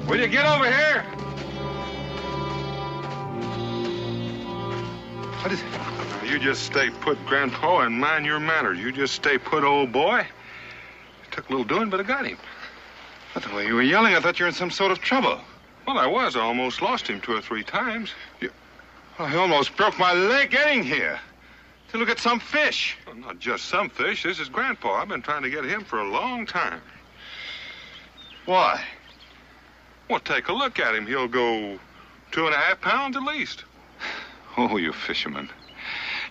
Will you get over here? What is it? You just stay put, Grandpa, and mind your manners. You just stay put, old boy. It took a little doing, but I got him. But the way you were yelling, I thought you were in some sort of trouble. Well, I was. I almost lost him 2 or 3 times. Well, I almost broke my leg getting here to look at some fish. Well, not just some fish. This is Grandpa. I've been trying to get him for a long time. Why? Well, take a look at him. He'll go 2.5 pounds at least. Oh, you fisherman.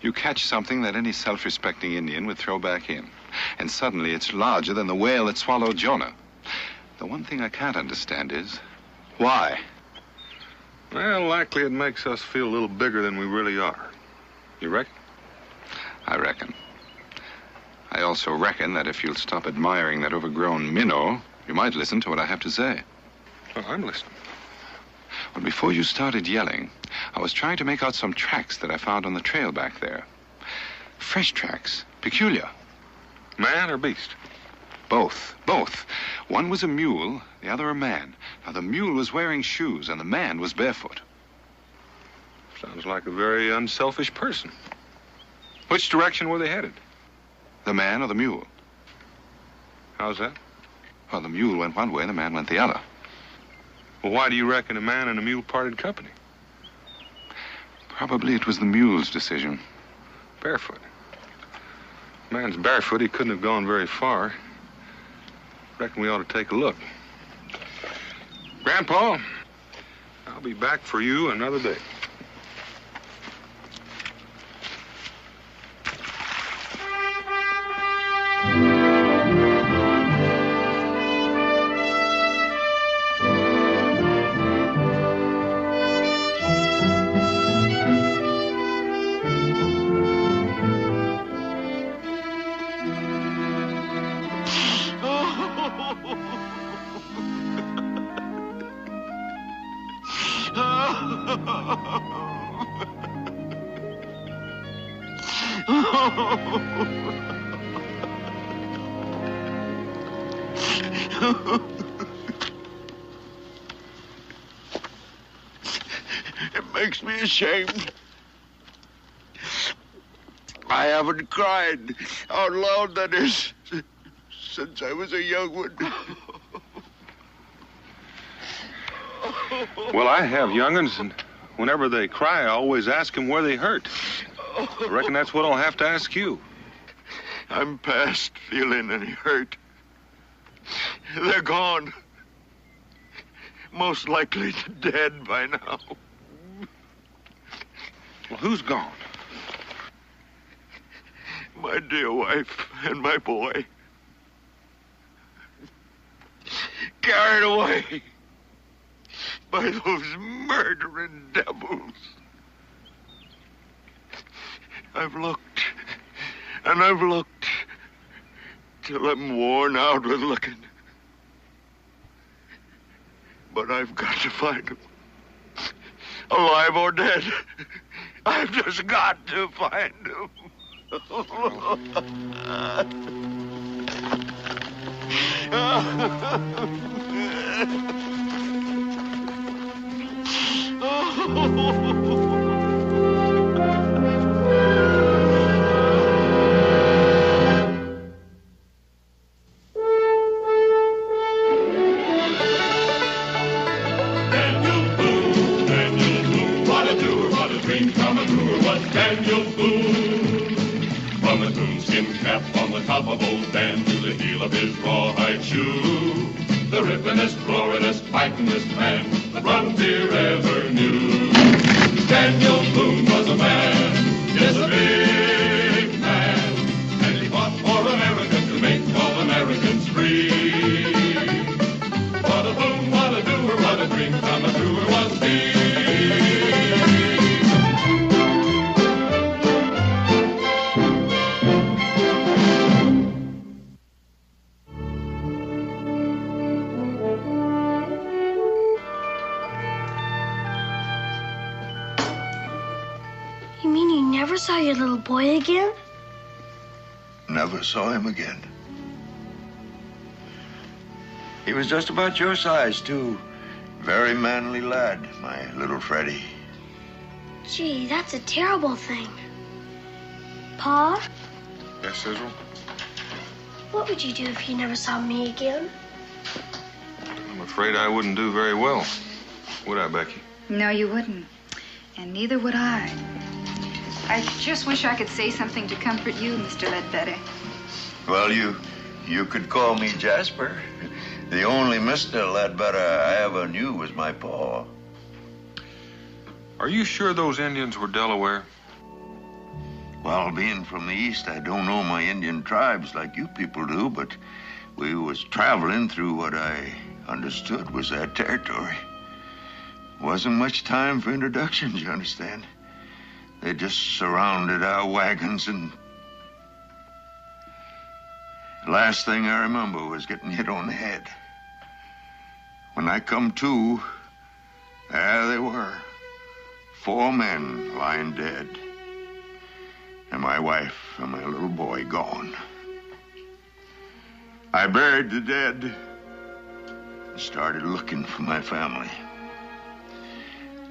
You catch something that any self-respecting Indian would throw back in. And suddenly it's larger than the whale that swallowed Jonah. The one thing I can't understand is, why? Well, likely it makes us feel a little bigger than we really are. You reckon? I reckon. I also reckon that if you'll stop admiring that overgrown minnow, you might listen to what I have to say. Well, I'm listening. Well, before you started yelling, I was trying to make out some tracks that I found on the trail back there. Fresh tracks. Peculiar. Man or beast? Both. One was a mule, the other a man. Now, the mule was wearing shoes, and the man was barefoot. Sounds like a very unselfish person. Which direction were they headed? The man or the mule? How's that? Well, the mule went one way and the man went the other. Well, why do you reckon a man and a mule parted company? Probably it was the mule's decision. Barefoot. Man's barefoot. He couldn't have gone very far. Reckon we ought to take a look. Grandpa, I'll be back for you another day. It makes me ashamed. I haven't cried out loud, that is, since I was a young one. Well, I have young'uns, and whenever they cry, I always ask them where they hurt. I reckon that's what I'll have to ask you. I'm past feeling any hurt. They're gone. Most likely dead by now. Well, who's gone? My dear wife and my boy. Carried away by those murdering devils. I've looked, and I've looked, till I'm worn out with looking. But I've got to find them. Alive or dead, I've just got to find them. Daniel Boone. From a coonskin cap on the top of old Dan to the heel of his rawhide shoe, the rippin'est, roarin'est, fightin'est man the frontier ever knew. Daniel Boone was a man, yes, a big man, and he fought for America to make all Americans free. What a Boone, what a doer, what a dream come truer was he. You mean you never saw your little boy again? Never saw him again. He was just about your size, too. Very manly lad, my little Freddie. Gee, that's a terrible thing. Pa, Yes, Israel? what would you do if you never saw me again? I'm afraid I wouldn't do very well. Would I, Becky? No, you wouldn't. And neither would I. I just wish I could say something to comfort you, Mr. Ledbedder. Well, you could call me Jasper. The only Mr. Ledbedder I ever knew was my pa. Are you sure those Indians were Delaware? Well, being from the East, I don't know my Indian tribes like you people do, but we was traveling through what I understood was their territory. Wasn't much time for introductions, you understand? They just surrounded our wagons, and the last thing I remember was getting hit on the head. When I come to, there they were. 4 men lying dead. And my wife and my little boy gone. I buried the dead and started looking for my family.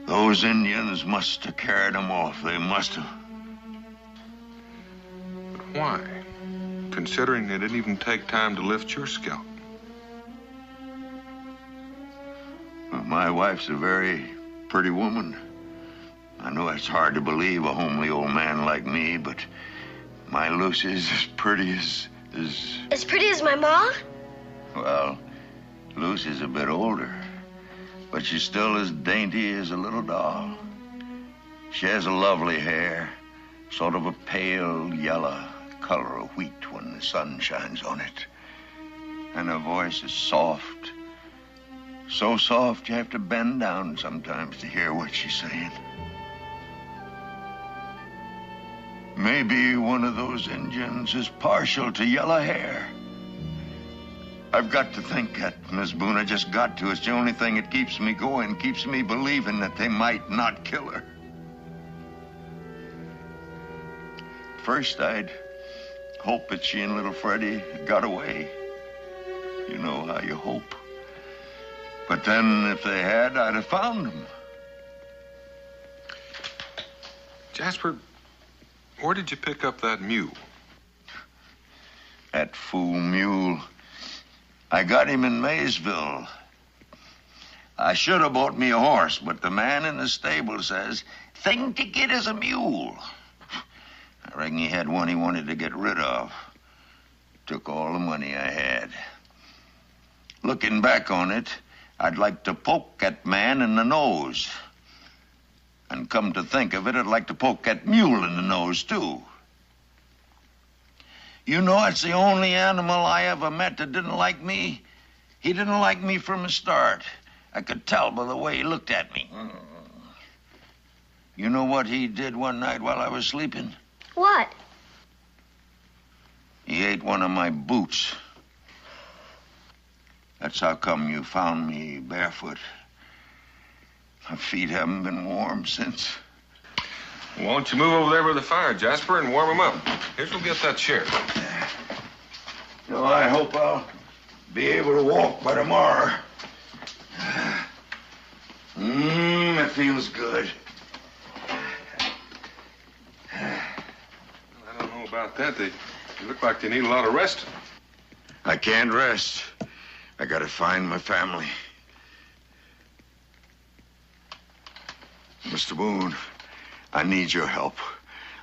Those Indians must have carried them off. They must have. But why? Considering they didn't even take time to lift your scalp. Well, my wife's a very pretty woman. I know it's hard to believe a homely old man like me, but my Lucy's as pretty as... As pretty as my ma? Well, Lucy's a bit older, but she's still as dainty as a little doll. She has a lovely hair, sort of a pale yellow color of wheat when the sun shines on it. And her voice is soft. So soft you have to bend down sometimes to hear what she's saying. Maybe one of those Indians is partial to yellow hair. I've got to think that, Miss Boone. I just got to. It's the only thing that keeps me going, keeps me believing that they might not kill her. First, I'd hope that she and little Freddie got away. You know how you hope. But then, if they had, I'd have found them. Jasper, where did you pick up that mule? That fool mule. I got him in Maysville. I should have bought me a horse, but the man in the stable says, thing to get is a mule. I reckon he had one he wanted to get rid of. Took all the money I had. Looking back on it, I'd like to poke that man in the nose. And come to think of it, I'd like to poke that mule in the nose, too. You know, it's the only animal I ever met that didn't like me. He didn't like me from the start. I could tell by the way he looked at me. You know what he did one night while I was sleeping? What? He ate one of my boots. That's how come you found me barefoot. My feet haven't been warm since. Why don't you move over there by the fire, Jasper, and warm them up? Here's we'll get that chair. So I hope I'll be able to walk by tomorrow. It feels good. I don't know about that. They look like they need a lot of rest. I can't rest. I gotta find my family. Mr. Boone, I need your help.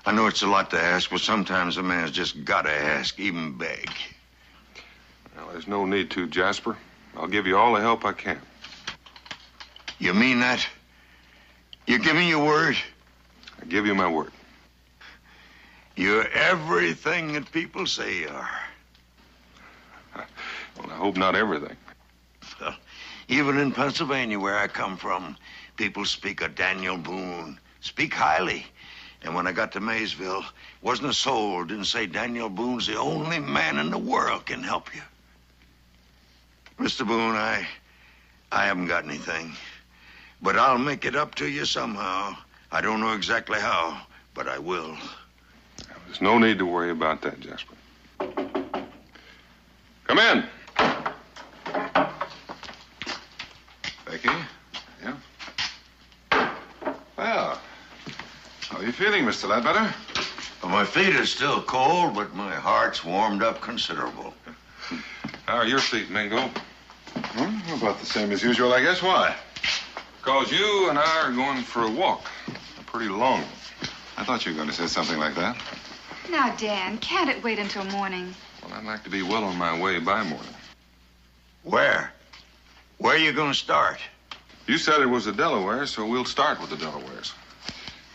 I know it's a lot to ask, but sometimes a man's just gotta ask, even beg. Well, there's no need to, Jasper. I'll give you all the help I can. You mean that? You give me your word? I give you my word. You're everything that people say you are. Well, I hope not everything. Well, even in Pennsylvania, where I come from, people speak of Daniel Boone, speak highly. And when I got to Maysville, wasn't a soul didn't say Daniel Boone's the only man in the world can help you. Mr. Boone, I haven't got anything. But I'll make it up to you somehow. I don't know exactly how, but I will. There's no need to worry about that, Jasper. Come in. Becky, How are you feeling, Mr. Ledbedder? Well, my feet are still cold, but my heart's warmed up considerable. How are your feet, Mingo? About the same as usual, I guess. Why? Because you and I are going for a walk. A pretty long one. I thought you were going to say something like that. Now, Dan, can't it wait until morning? Well, I'd like to be well on my way by morning. Where? Where are you going to start? You said it was the Delaware, so we'll start with the Delawares.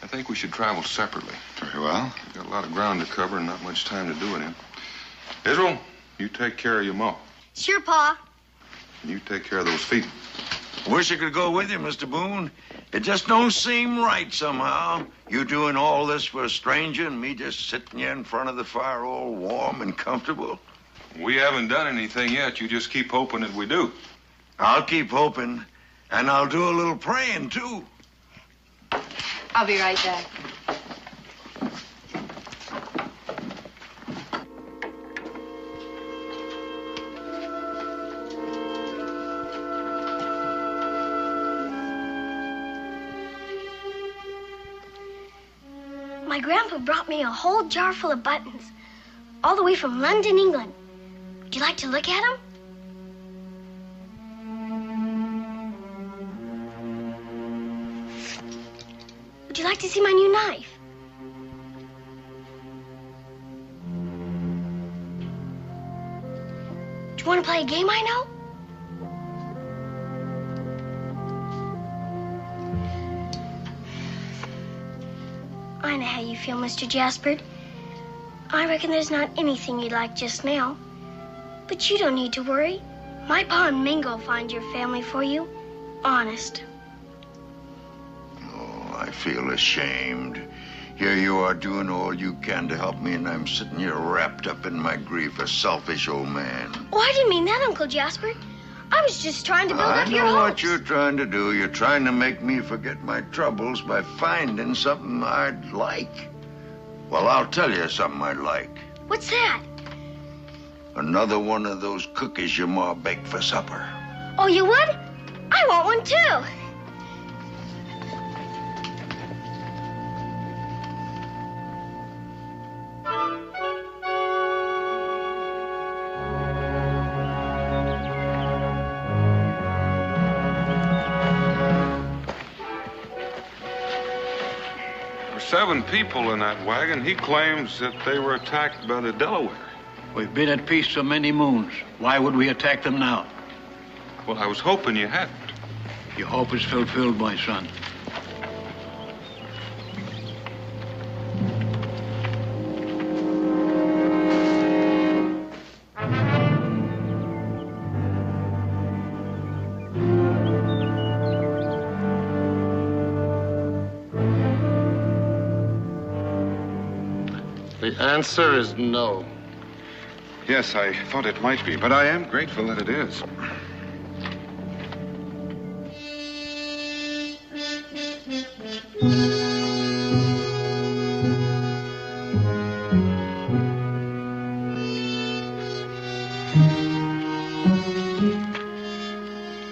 I think we should travel separately. Very well. We've got a lot of ground to cover and not much time to do it in. Israel, you take care of your ma. Sure, Pa. And you take care of those feet. Wish I could go with you, Mr. Boone. It just don't seem right somehow. You doing all this for a stranger and me just sitting here in front of the fire all warm and comfortable. We haven't done anything yet. You just keep hoping that we do. I'll keep hoping, and I'll do a little praying, too. I'll be right back. My grandpa brought me a whole jar full of buttons, all the way from London, England. Would you like to look at them? Would you like to see my new knife? Do you want to play a game I know? I know how you feel, Mr. Jasper. I reckon there's not anything you'd like just now. But you don't need to worry. My pa and Mingo will find your family for you. Honest. Oh, I feel ashamed. Here you are doing all you can to help me, and I'm sitting here wrapped up in my grief, a selfish old man. Oh, I didn't mean that, Uncle Jasper. I was just trying to build up your I know hopes. what you're trying to do. You're trying to make me forget my troubles by finding something I'd like. Well, I'll tell you something I'd like. What's that? Another one of those cookies your ma baked for supper. Oh, you would? I want one, too. There were 7 people in that wagon. He claims that they were attacked by the Delaware. We've been at peace so many moons. Why would we attack them now? Well, I was hoping you hadn't. Your hope is fulfilled, my son. The answer is no. Yes, I thought it might be, but I am grateful that it is.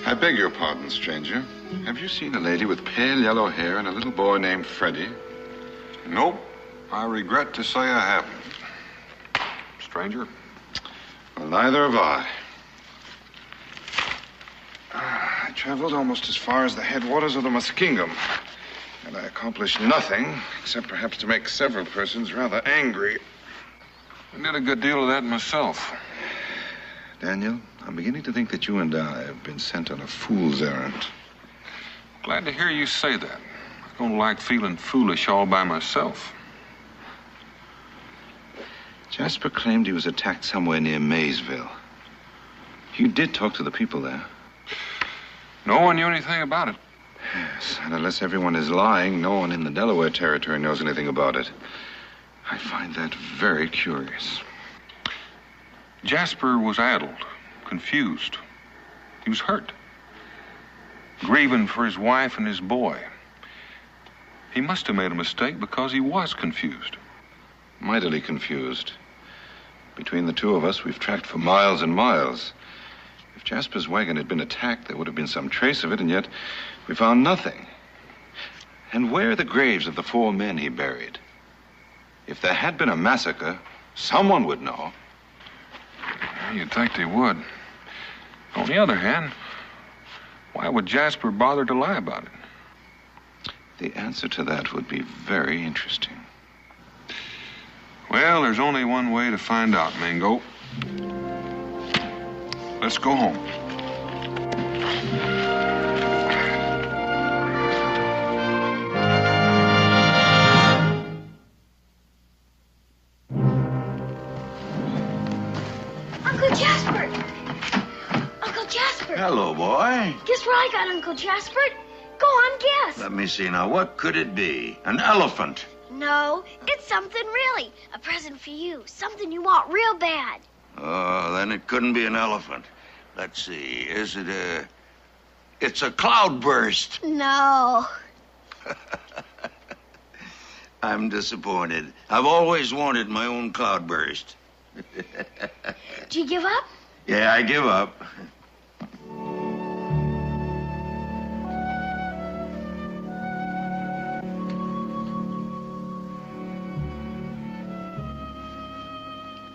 I beg your pardon, stranger. Have you seen a lady with pale yellow hair and a little boy named Freddie? Nope. I regret to say I haven't. Stranger? Well, neither have I. I traveled almost as far as the headwaters of the Muskingum, and I accomplished nothing except perhaps to make several persons rather angry. I did a good deal of that myself. Daniel, I'm beginning to think that you and I have been sent on a fool's errand. Glad to hear you say that. I don't like feeling foolish all by myself. Jasper claimed he was attacked somewhere near Maysville. You did talk to the people there. No one knew anything about it. Yes, and unless everyone is lying, no one in the Delaware Territory knows anything about it. I find that very curious. Jasper was addled, confused. He was hurt, grieving for his wife and his boy. He must have made a mistake because he was confused. Mightily confused. Between the two of us, we've tracked for miles and miles. If Jasper's wagon had been attacked, there would have been some trace of it, and yet we found nothing. And where are the graves of the 4 men he buried? If there had been a massacre, someone would know. You'd think they would. On the other hand, why would Jasper bother to lie about it? The answer to that would be very interesting. Well, there's only one way to find out, Mingo. Let's go home. Uncle Jasper! Uncle Jasper! Hello, boy. Guess what I got, Uncle Jasper? Go on, guess. Let me see now. What could it be? An elephant. No, it's something really. A present for you. Something you want real bad. Oh, then it couldn't be an elephant. Let's see. Is it a... It's a cloudburst. No. I'm disappointed. I've always wanted my own cloudburst. Do you give up? Yeah, I give up.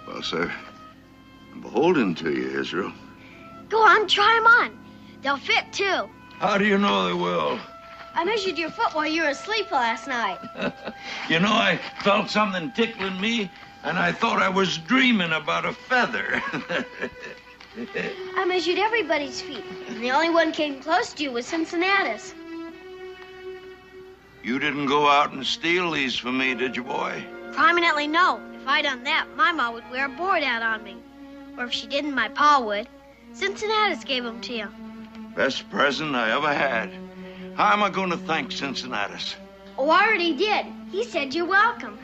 Well, sir, I'm beholden to you, Israel. Go on, try them on. They'll fit, too. How do you know they will? I measured your foot while you were asleep last night. You know, I felt something tickling me, and I thought I was dreaming about a feather. I measured everybody's feet, and the only one came close to you was Cincinnatus. You didn't go out and steal these for me, did you, boy? Prominently, no. If I'd done that, my ma would wear a board out on me. Or if she didn't, my pa would. Cincinnatus gave them to you. Best present I ever had. How am I going to thank Cincinnatus? Oh, I already did. He said you're welcome.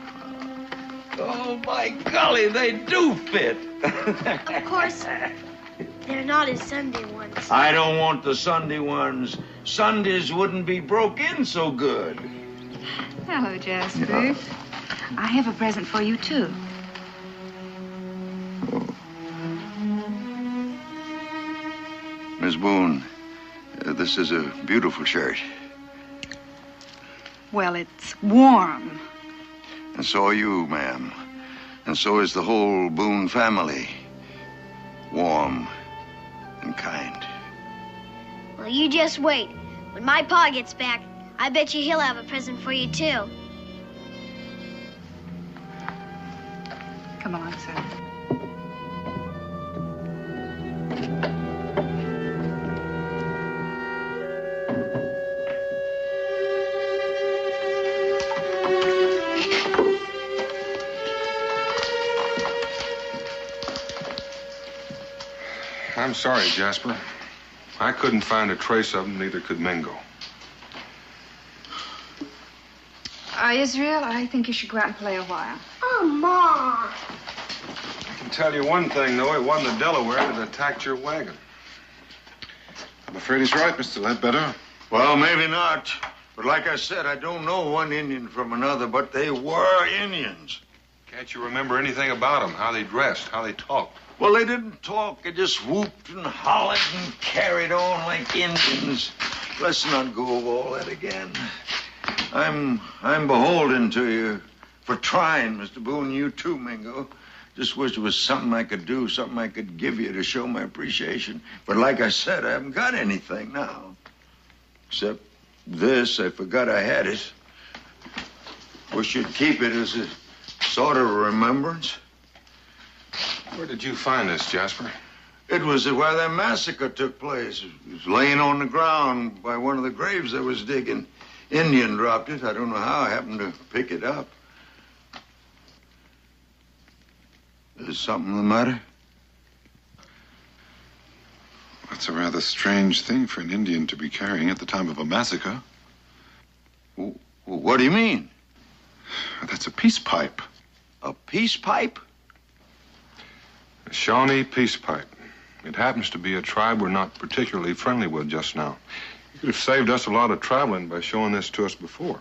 Oh, my golly, they do fit. Of course, they're not his Sunday ones. I don't want the Sunday ones. Sundays wouldn't be broke in so good. Hello, Jasper. I have a present for you, too. Miss Boone, this is a beautiful shirt. Well, it's warm. And so are you, ma'am. And so is the whole Boone family. Warm and kind. Well, you just wait. When my pa gets back, I bet you he'll have a present for you, too. Come on, sir. I'm sorry, Jasper. I couldn't find a trace of them, neither could Mingo. Israel, I think you should go out and play a while. Oh, Ma. I can tell you one thing, though. It wasn't the Delaware that attacked your wagon. I'm afraid he's right, Mr. Ledbedder. Well, maybe not. But like I said, I don't know one Indian from another, but they were Indians. Can't you remember anything about them? How they dressed, how they talked? Well, they didn't talk. They just whooped and hollered and carried on like Indians. Let's not go over all that again. I'm beholden to you for trying, Mr. Boone. You too, Mingo. Just wish there was something I could do, something I could give you to show my appreciation. But like I said, I haven't got anything now. Except this. I forgot I had it. Wish you'd keep it as a sort of remembrance. Where did you find this, Jasper? It was where that massacre took place. It was laying on the ground by one of the graves I was digging. Indian dropped it. I don't know how I happened to pick it up. Is something the matter? That's a rather strange thing for an Indian to be carrying at the time of a massacre. What do you mean? That's a peace pipe. A peace pipe? A Shawnee peace pipe. It happens to be a tribe we're not particularly friendly with just now. You could have saved us a lot of traveling by showing this to us before.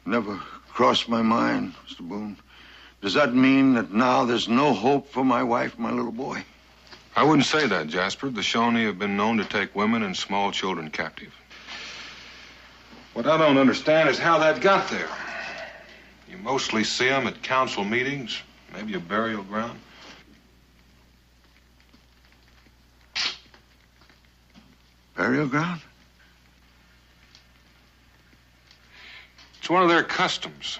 Never crossed my mind, Mr. Boone. Does that mean that now there's no hope for my wife and my little boy? I wouldn't say that, Jasper. The Shawnee have been known to take women and small children captive. What I don't understand is how that got there. You mostly see them at council meetings, maybe a burial ground. Burial ground? It's one of their customs.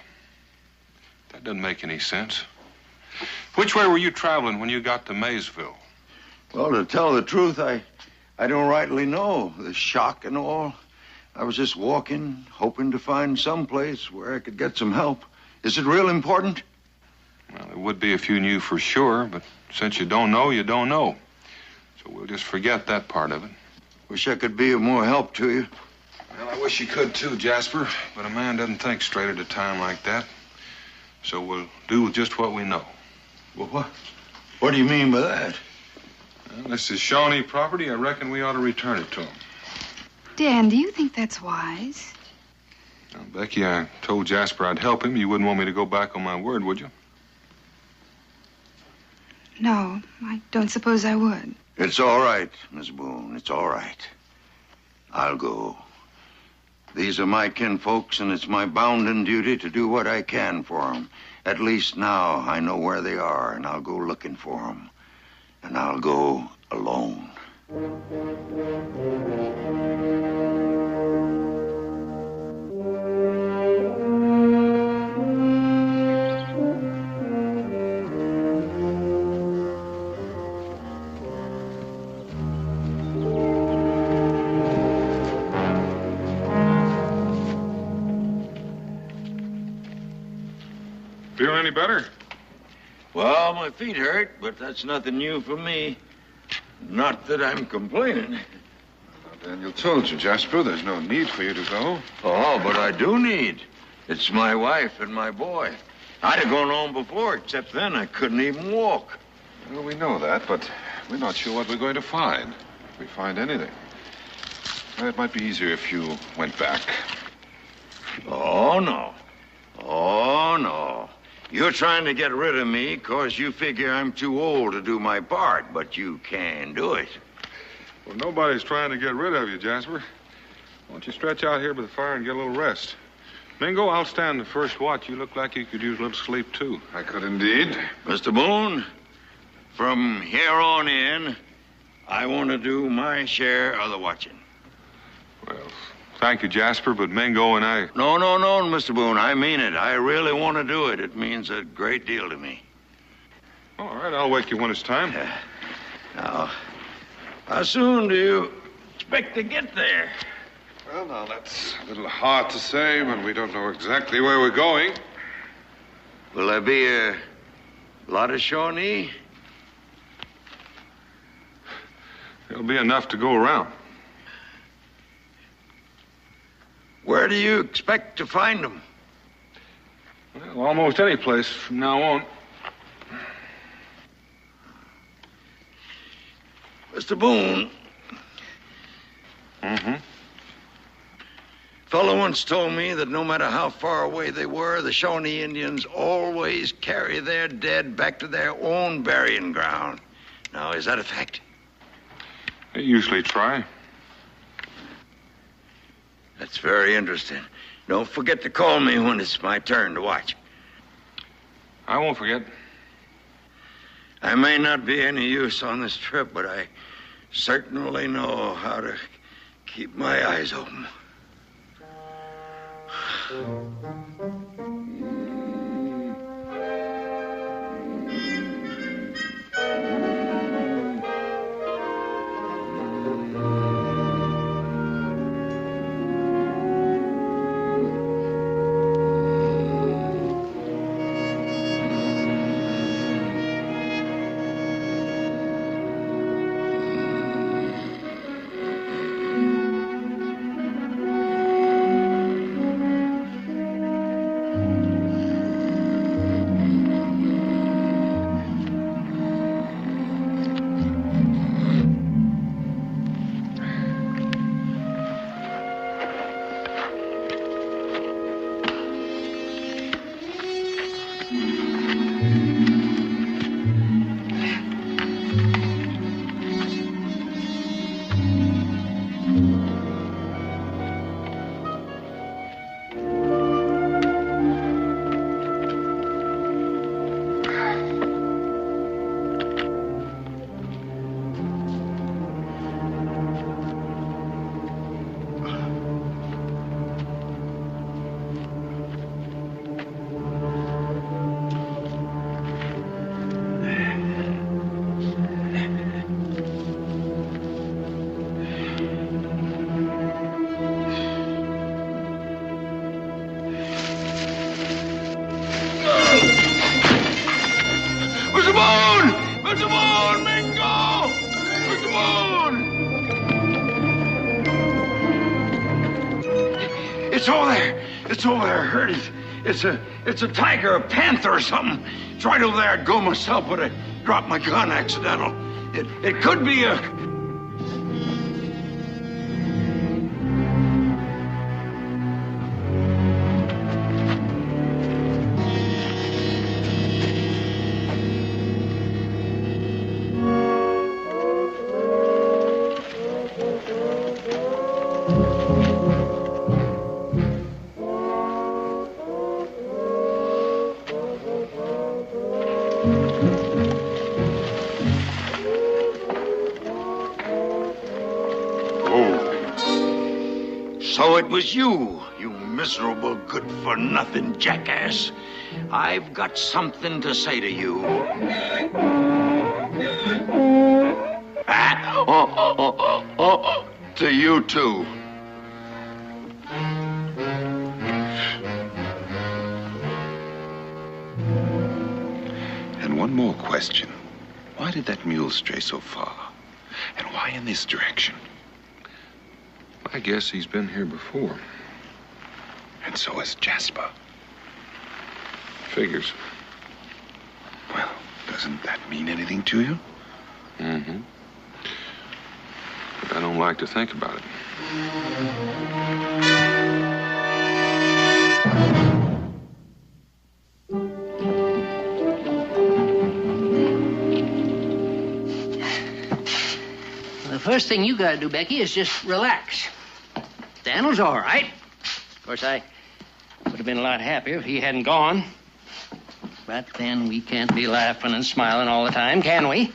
That doesn't make any sense. Which way were you traveling when you got to Maysville? Well, to tell the truth, I don't rightly know. The shock and all. I was just walking, hoping to find some place where I could get some help. Is it real important? Well, there would be if you knew for sure, but since you don't know, you don't know. So we'll just forget that part of it. Wish I could be of more help to you. Well, I wish you could too, Jasper, but a man doesn't think straight at a time like that. So we'll do just what we know. Well, what do you mean by that? Well, this is Shawnee property. I reckon we ought to return it to him. Dan, do you think that's wise? Now, Becky, I told Jasper I'd help him. You wouldn't want me to go back on my word, would you? No, I don't suppose I would. It's all right, Miss Boone. It's all right. I'll go. These are my kinfolks, and it's my bounden duty to do what I can for them. At least now I know where they are, and I'll go looking for them. And I'll go alone. Feel any better? Well, my feet hurt, but that's nothing new for me. Not that I'm complaining. Daniel told you, Jasper, there's no need for you to go. Oh, but I do need. It's my wife and my boy. I'd have gone home before, except then I couldn't even walk. Well, we know that, but we're not sure what we're going to find. If we find anything. Well, it might be easier if you went back. Oh, no. Oh, no. You're trying to get rid of me because you figure I'm too old to do my part, but you can do it. Well, nobody's trying to get rid of you, Jasper. Why don't you stretch out here by the fire and get a little rest? Mingo, I'll stand the first watch. You look like you could use a little sleep, too. I could indeed. Mr. Boone, from here on in, I want to do my share of the watching. Well, thank you, Jasper, but Mingo and I... No, Mr. Boone, I mean it. I really want to do it. It means a great deal to me. All right, I'll wake you when it's time. Now, how soon do you expect to get there? Well, now, that's a little hard to say when we don't know exactly where we're going. Will there be a lot of Shawnee? There'll be enough to go around. Where do you expect to find them? Well, almost any place from now on. Mr. Boone. Mm-hmm. Fellow once told me that no matter how far away they were, the Shawnee Indians always carry their dead back to their own burying ground. Now, is that a fact? They usually try. That's very interesting. Don't forget to call me when it's my turn to watch. I won't forget. I may not be any use on this trip, but I certainly know how to keep my eyes open. It's over there. It's over there. I heard it. It's a tiger, a panther or something. It's right over there. I'd go myself, but I dropped my gun accidental. It could be a... So it was you miserable, good-for-nothing jackass. I've got something to say to you. To you, too. And one more question. Why did that mule stray so far? And why in this direction? I guess he's been here before. And so has Jasper. Figures. Well, doesn't that mean anything to you? Mm-hmm. But I don't like to think about it. The first thing you gotta do, Becky, is just relax. Daniel's all right. Of course, I would have been a lot happier if he hadn't gone. But then we can't be laughing and smiling all the time, can we?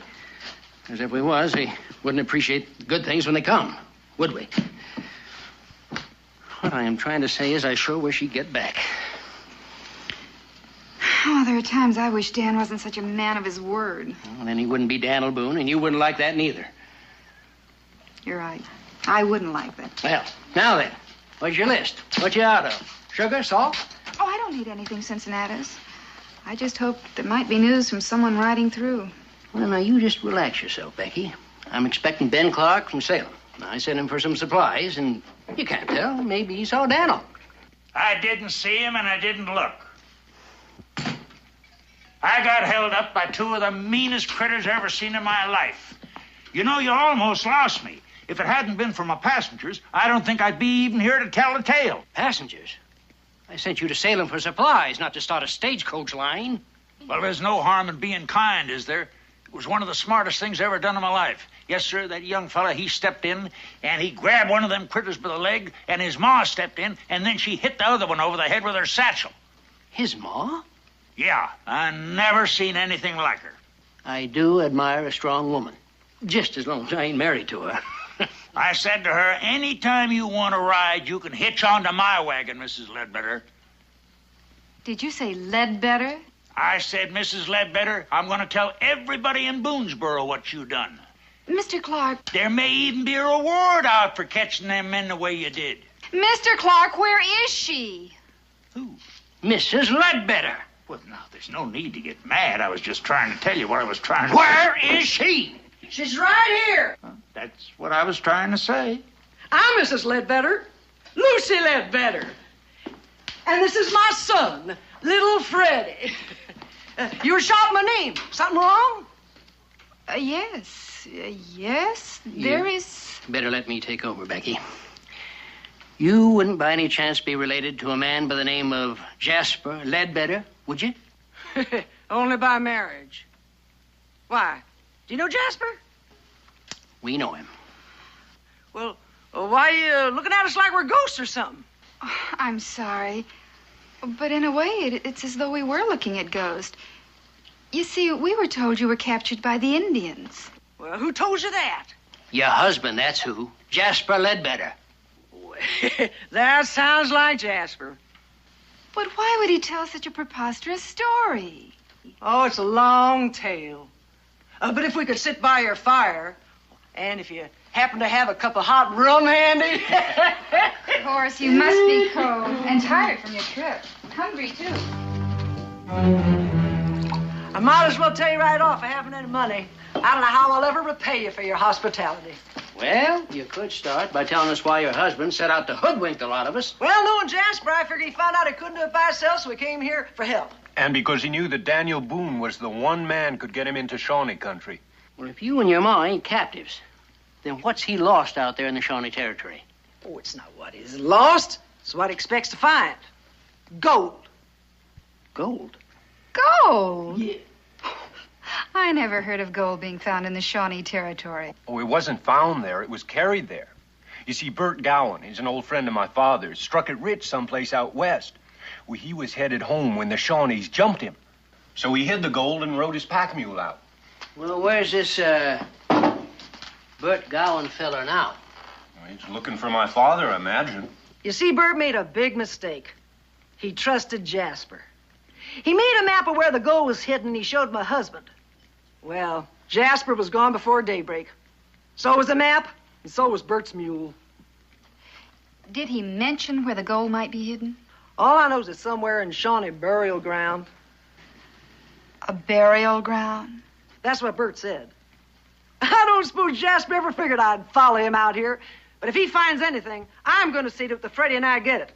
Because if we was, we wouldn't appreciate good things when they come, would we? What I am trying to say is I sure wish he'd get back. Oh, there are times I wish Dan wasn't such a man of his word. Well, then he wouldn't be Daniel Boone, and you wouldn't like that neither. You're right. I wouldn't like that. Well, now then, what's your list? What you out of? Sugar, salt? Oh, I don't need anything Cincinnatus. I just hoped there might be news from someone riding through. Well, now, you just relax yourself, Becky. I'm expecting Ben Clark from Salem. I sent him for some supplies, and you can't tell. Maybe he saw Daniel. I didn't see him, and I didn't look. I got held up by two of the meanest critters I ever seen in my life. You know, you almost lost me. If it hadn't been for my passengers, I don't think I'd be even here to tell the tale. Passengers? I sent you to Salem for supplies, not to start a stagecoach line. Well, there's no harm in being kind, is there? It was one of the smartest things I ever done in my life. Yes, sir, that young fella, he stepped in, and he grabbed one of them critters by the leg, and his ma stepped in, and then she hit the other one over the head with her satchel. His ma? Yeah, I never seen anything like her. I do admire a strong woman. Just as long as I ain't married to her. I said to her, anytime you want to ride, you can hitch onto my wagon, Mrs. Ledbedder. Did you say Ledbedder? I said, Mrs. Ledbedder, I'm going to tell everybody in Boonesboro what you done. Mr. Clark. There may even be a reward out for catching them men the way you did. Mr. Clark, where is she? Who? Mrs. Ledbedder. Well, now, there's no need to get mad. I was just trying to tell you what I was trying to Where is she? She's right here. That's what I was trying to say. I'm Mrs. Ledbedder, Lucy Ledbedder. And this is my son, little Freddie. You were shouting my name. Something wrong? Yes. Yes, there is. Better let me take over, Becky. You wouldn't by any chance be related to a man by the name of Jasper Ledbedder, would you? Only by marriage. Why? Do you know Jasper? We know him. Well, why are you looking at us like we're ghosts or something? Oh, I'm sorry. But in a way, it's as though we were looking at ghosts. You see, we were told you were captured by the Indians. Well, who told you that? Your husband, that's who. Jasper Ledbedder. That sounds like Jasper. But why would he tell such a preposterous story? Oh, it's a long tale. But if we could sit by your fire, and if you happen to have a cup of hot rum handy... Of course, you must be cold and tired from your trip. Hungry, too. I might as well tell you right off, I haven't any money. I don't know how I'll ever repay you for your hospitality. Well, you could start by telling us why your husband set out to hoodwink a lot of us. Well, knowing Jasper, I figured he found out he couldn't do it by himself, so he came here for help. And because he knew that Daniel Boone was the one man could get him into Shawnee country. Well, if you and your ma ain't captives, then what's he lost out there in the Shawnee Territory? Oh, it's not what he's lost. It's what he expects to find. Gold. Gold? Gold? Yeah. I never heard of gold being found in the Shawnee Territory. Oh, it wasn't found there. It was carried there. You see, Bert Gowan, he's an old friend of my father's, struck it rich someplace out west. Well, he was headed home when the Shawnees jumped him. So he hid the gold and rode his pack mule out. Well, where's this, Bert Gowan feller now? Well, he's looking for my father, I imagine. You see, Bert made a big mistake. He trusted Jasper. He made a map of where the gold was hidden, and he showed my husband. Well, Jasper was gone before daybreak. So was the map, and so was Bert's mule. Did he mention where the gold might be hidden? All I know is it's somewhere in Shawnee burial ground. A burial ground? That's what Bert said. I don't suppose Jasper ever figured I'd follow him out here. But if he finds anything, I'm going to see that Freddie and I get it.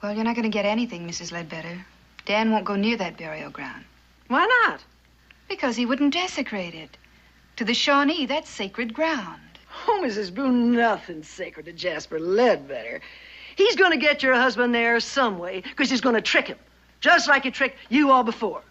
Well, you're not going to get anything, Mrs. Ledbedder. Dan won't go near that burial ground. Why not? Because he wouldn't desecrate it. To the Shawnee, that's sacred ground. Oh, Mrs. Boone, nothing's sacred to Jasper Ledbedder. He's going to get your husband there some way, because he's going to trick him, just like he tricked you all before.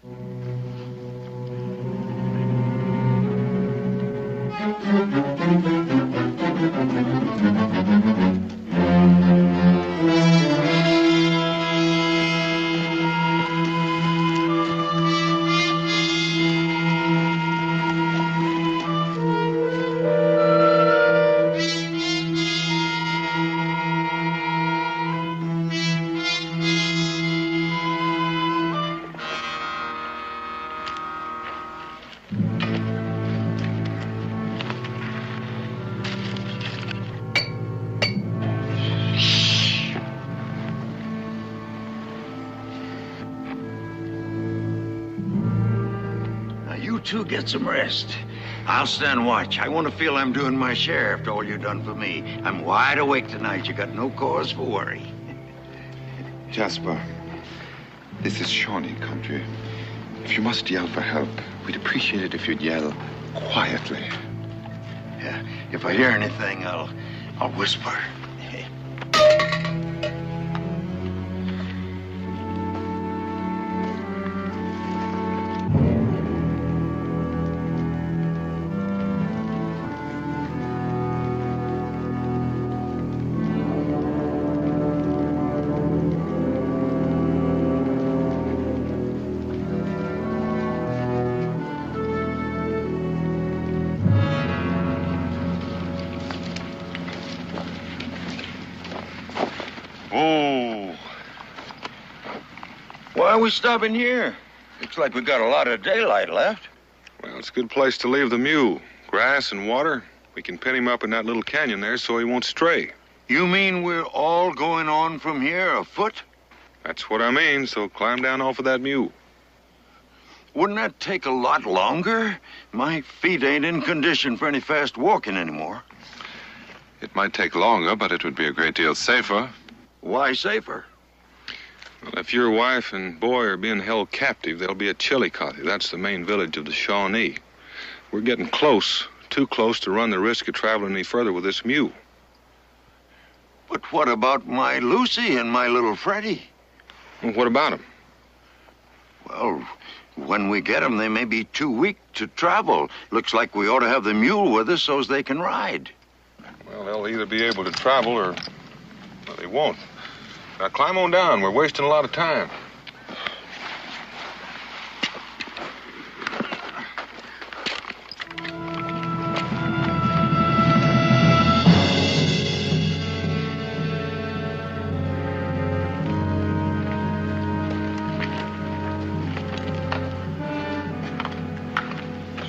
You get some rest. I'll stand watch. I want to feel I'm doing my share after all you've done for me. I'm wide awake tonight. You got no cause for worry. Jasper, this is Shawnee country. If you must yell for help, we'd appreciate it if you'd yell quietly. Yeah, if I hear anything, I'll whisper. Oh. Why are we stopping here? Looks like we got a lot of daylight left. Well, it's a good place to leave the mule. Grass and water. We can pin him up in that little canyon there so he won't stray. You mean we're all going on from here afoot? That's what I mean, so climb down off of that mule. Wouldn't that take a lot longer? My feet ain't in condition for any fast walking anymore. It might take longer, but it would be a great deal safer. Why safer? Well, if your wife and boy are being held captive, they'll be at Chillicothe. That's the main village of the Shawnee. We're getting close, too close to run the risk of traveling any further with this mule. But what about my Lucy and my little Freddie? Well, what about them? Well, when we get them, they may be too weak to travel. Looks like we ought to have the mule with us so as they can ride. Well, they'll either be able to travel or well, they won't. Now, climb on down. We're wasting a lot of time.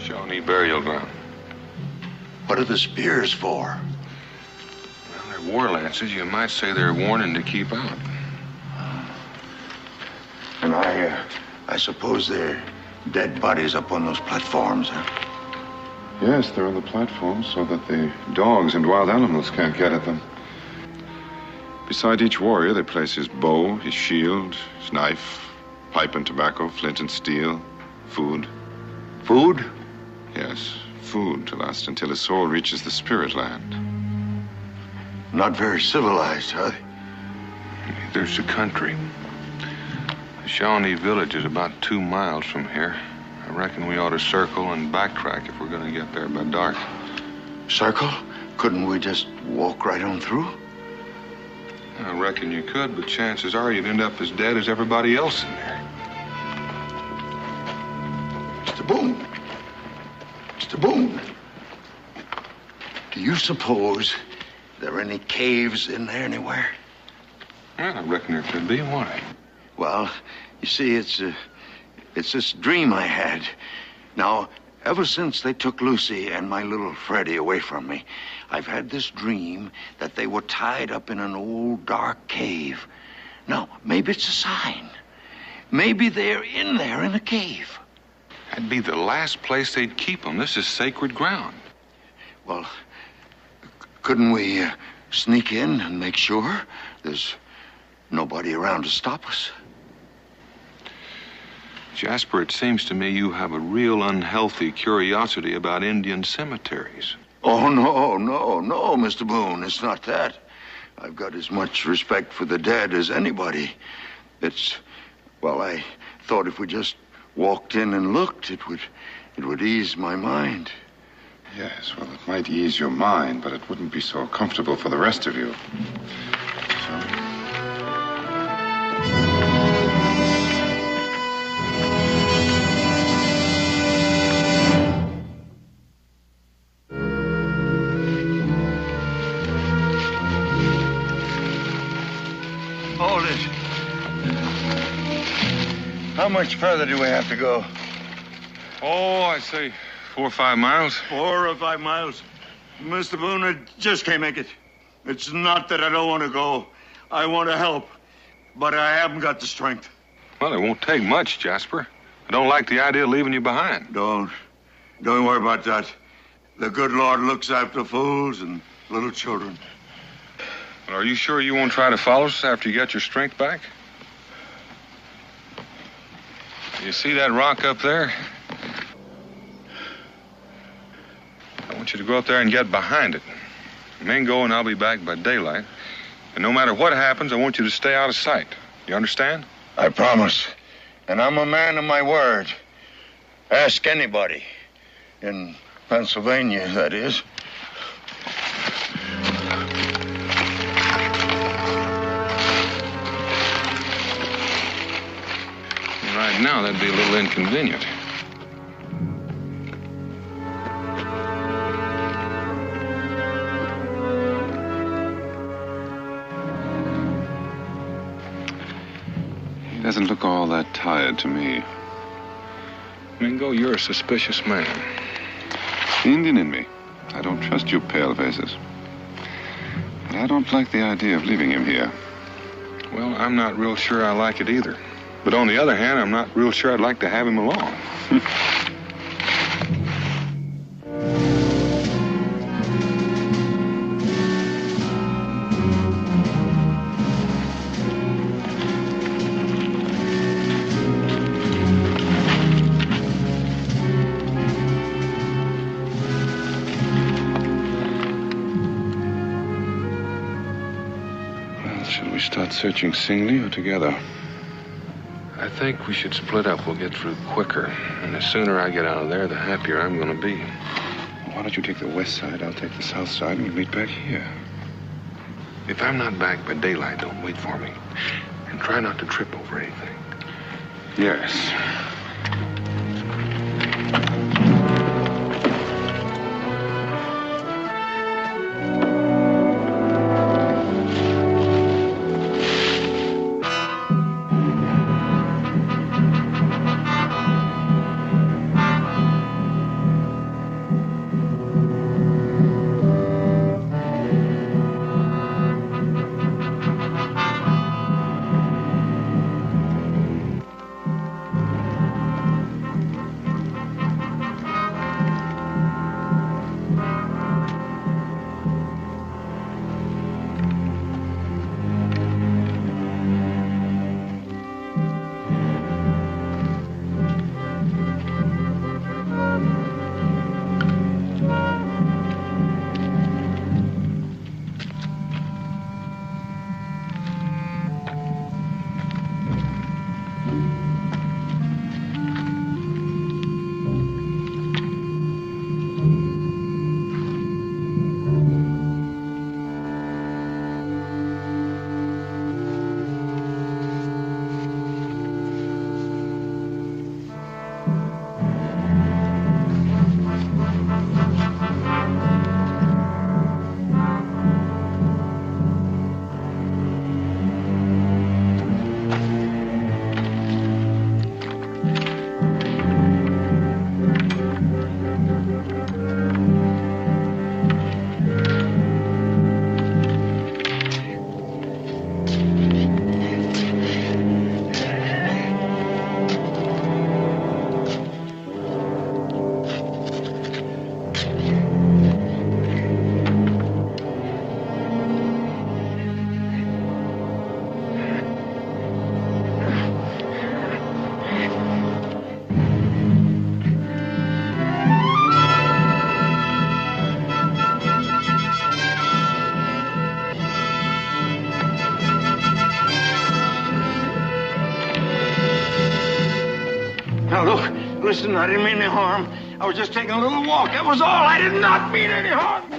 Shawnee burial ground. What are the spears for? War lances, you might say they're warning to keep out. And I suppose they're dead bodies up on those platforms, huh? Yes, they're on the platform so that the dogs and wild animals can't get at them. Beside each warrior, they place his bow, his shield, his knife, pipe and tobacco, flint and steel, food. Food? Yes, food to last until his soul reaches the spirit land. Not very civilized, huh? There's the country. The Shawnee village is about 2 miles from here. I reckon we ought to circle and backtrack if we're going to get there by dark. Circle? Couldn't we just walk right on through? I reckon you could, but chances are you'd end up as dead as everybody else in there. Mr. Boone. Mr. Boone. Do you suppose there are any caves in there anywhere? Well, I reckon there could be. Why? Well, you see, it's this dream I had. Now, ever since they took Lucy and my little Freddie away from me, I've had this dream that they were tied up in an old dark cave. Now, maybe it's a sign. Maybe they're in there in a cave. That'd be the last place they'd keep them. This is sacred ground. Well, couldn't we sneak in and make sure there's nobody around to stop us? Jasper, it seems to me you have a real unhealthy curiosity about Indian cemeteries. Oh, no, Mr. Boone. It's not that. I've got as much respect for the dead as anybody. I thought if we just walked in and looked, it would ease my mind. Yes, well, it might ease your mind, but it wouldn't be so comfortable for the rest of you. So... Hold it. How much further do we have to go? Oh, I'd say 4 or 5 miles. 4 or 5 miles. Mr. Boone, I just can't make it. It's not that I don't want to go. I want to help. But I haven't got the strength. Well, it won't take much, Jasper. I don't like the idea of leaving you behind. Don't worry about that. The good Lord looks after fools and little children. Well, are you sure you won't try to follow us after you get your strength back? You see that rock up there? I want you to go up there and get behind it. Mingo and I'll be back by daylight. And no matter what happens, I want you to stay out of sight. You understand? I promise. And I'm a man of my word. Ask anybody. In Pennsylvania, that is. Right now, that'd be a little inconvenient. He doesn't look all that tired to me. Mingo, you're a suspicious man. The Indian in me. I don't trust you pale-faces. But I don't like the idea of leaving him here. Well, I'm not real sure I like it either. But on the other hand, I'm not real sure I'd like to have him along. Well, should we start searching singly or together? I think we should split up. We'll get through quicker. And the sooner I get out of there, the happier I'm going to be. Why don't you take the west side, I'll take the south side, and we'll meet back here. If I'm not back by daylight, don't wait for me. And try not to trip over anything. Yes. listen, I didn't mean any harm. I was just taking a little walk. That was all. I did not mean any harm.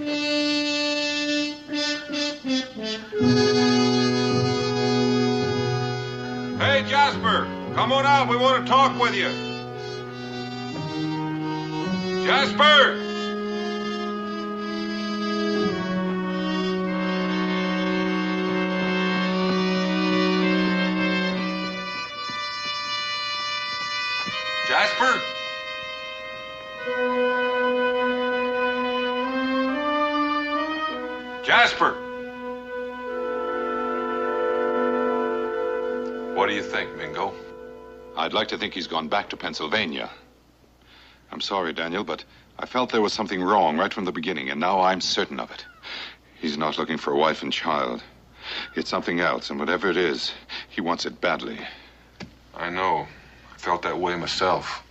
Hey, Jasper, come on out. We want to talk with you. Jasper! Jasper? Jasper! What do you think, Mingo? I'd like to think he's gone back to Pennsylvania. I'm sorry, Daniel, but I felt there was something wrong right from the beginning, and now I'm certain of it. He's not looking for a wife and child. It's something else, and whatever it is, he wants it badly. I know. I felt that way myself.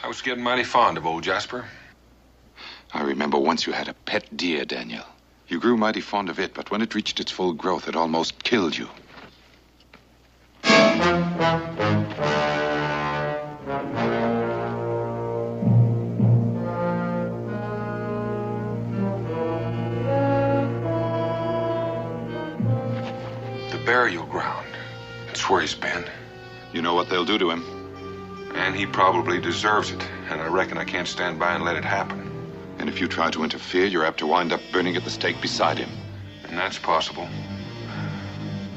I was getting mighty fond of old Jasper. I remember once you had a pet deer, Daniel. You grew mighty fond of it, but when it reached its full growth, it almost killed you. The burial ground. That's where he's been. You know what they'll do to him? And he probably deserves it. And I reckon I can't stand by and let it happen. And if you try to interfere, you're apt to wind up burning at the stake beside him. And that's possible.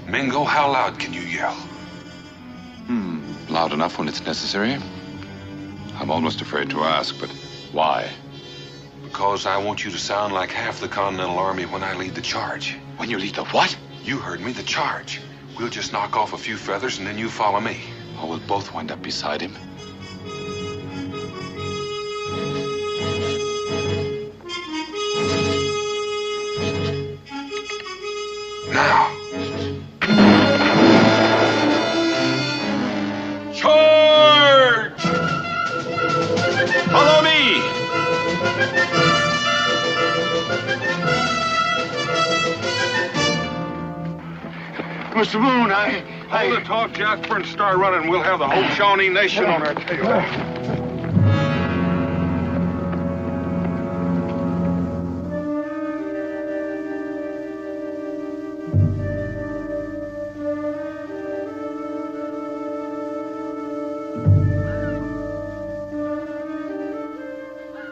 Mingo, how loud can you yell? Loud enough when it's necessary. I'm almost afraid to ask, but why? Because I want you to sound like half the Continental Army when I lead the charge. When you lead the what? You heard me, the charge. We'll just knock off a few feathers and then you follow me. Or we'll both wind up beside him. Now. Charge! Follow me! Mr. Boone, Hold the talk, Jasper, and start running. We'll have the whole Shawnee Nation on our tail.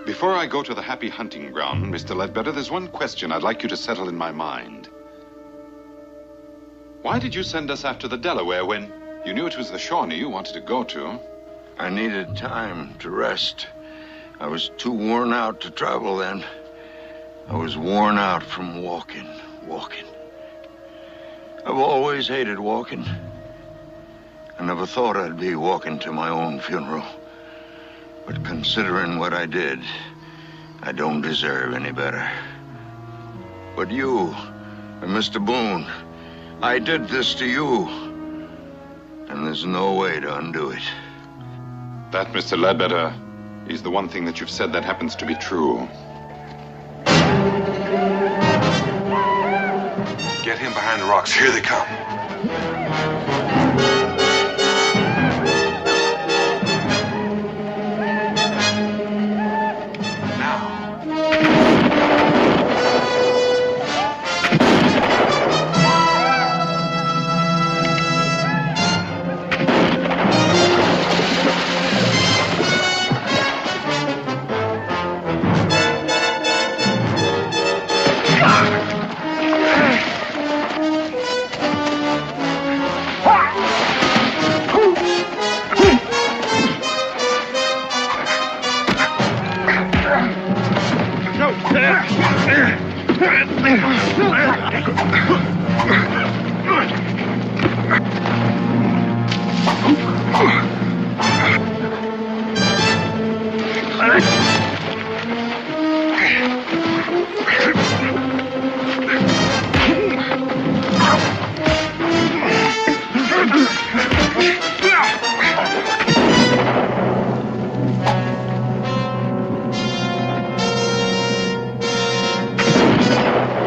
Before I go to the happy hunting ground, Mr. Ledbedder, there's one question I'd like you to settle in my mind. Why did you send us after the Delaware when you knew it was the Shawnee you wanted to go to? I needed time to rest. I was too worn out to travel then. I was worn out from walking. I've always hated walking. I never thought I'd be walking to my own funeral. But considering what I did, I don't deserve any better. But you and Mr. Boone, I did this to you, and there's no way to undo it. That, Mr. Ledbedder, is the one thing that you've said that happens to be true. Get him behind the rocks. Here they come.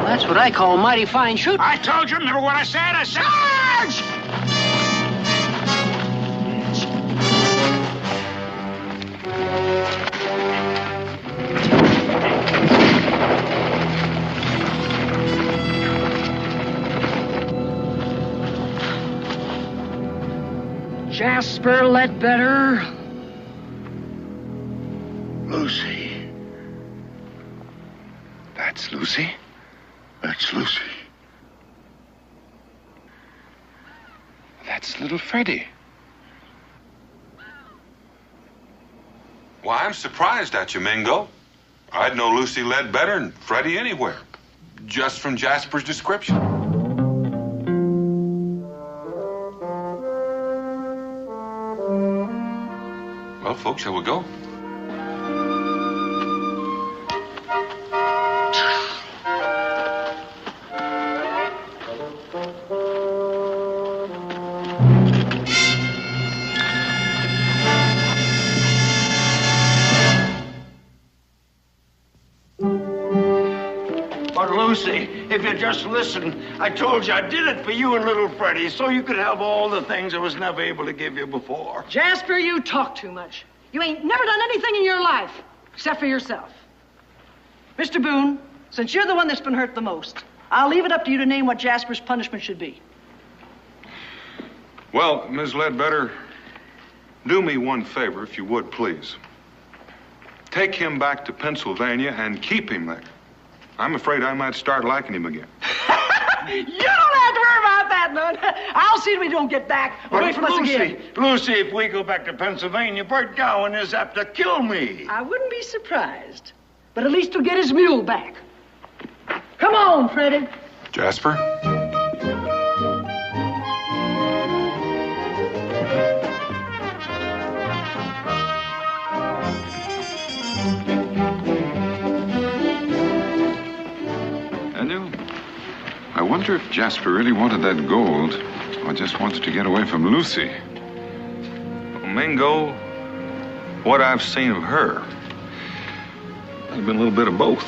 That's what I call mighty fine shooting. I told you, remember what I said? I said, charge! Jasper Ledbedder. Lucy. That's Lucy? That's Lucy. That's little Freddie. Why, I'm surprised at you, Mingo. I'd know Lucy Ledbedder and Freddie anywhere, just from Jasper's description. Well, folks, shall we go? But Lucy, if you just listen, I told you I did it for you and little Freddie so you could have all the things I was never able to give you before. Jasper, you talk too much. You ain't never done anything in your life, except for yourself. Mr. Boone, since you're the one that's been hurt the most, I'll leave it up to you to name what Jasper's punishment should be. Well, Ms. Ledbedder, do me one favor, if you would, please. Take him back to Pennsylvania and keep him there. I'm afraid I might start liking him again. You don't have to worry about that, none. I'll see that we don't get back away from us again. Lucy, if we go back to Pennsylvania, Bert Gowan is apt to kill me. I wouldn't be surprised. But at least he'll get his mule back. Come on, Freddie. Jasper? I wonder if Jasper really wanted that gold or just wanted to get away from Lucy. Well, Mingo, what I've seen of her, there's been a little bit of both.